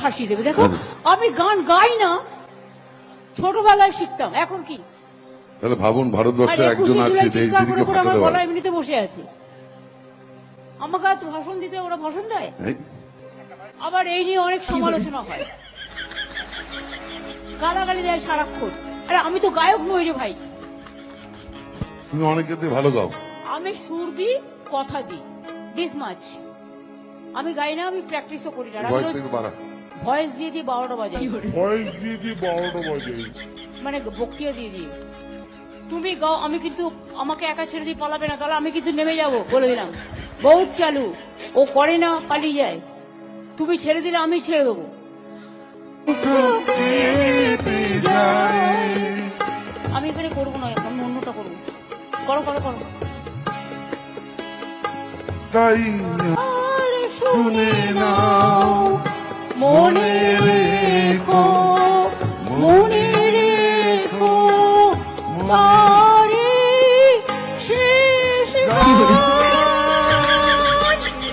ভাসিয়ে দেবে। দেখো আমি গান গাই না, ছোটবেলায় শিখতাম, এখন কি? তাহলে ভাবুন ভারতবর্ষে আর একজন 21শে আছে জুলাই যে এই চিৎকার করে দিদিকে করে আমার ফাঁসাতে গলা পারে। এমনিতে বসে আছে। আমাকে আর ভাষণ দিতে ওরা ভাষণ দেয়, এই, আবার এই নিয়ে অনেক সমালোচনা হয়, গালাগালি দেয় সারাক্ষণ। আরে আমি তো গায়ক নই রে ভাই, তুমি অনেকের দিয়ে ভালো গাও। আমি সুর দিই, কথা দিই, দিস মাছ। আমি গাই না, আমি প্র্যাকটিসও করি না। ভয়েস একটু বাড়া। ভয়েস দিয়ে দিয়ে 12টা বাজাই, ভয়েস দিয়ে দিয়ে 12টা বাজে। মানে বক্তিয়া দিয়ে দিয়ে। তুমি গাও, আমি কিন্তু আমাকে একা ছেড়ে দিয়ে পালাবে না, তাহলে আমি কিন্তু নেমে যাব, বলে দিলাম। বহুত চালু, ও করে না, পালিয়ে যায়। তুমি ছেড়ে দিলে আমি ছেড়ে দেবো। আমি এখানে করবো না, আমি অন্যটা করবো। করো করো করো। তাই আর শুনে নাও, মনে রেখো, মনে রেখো।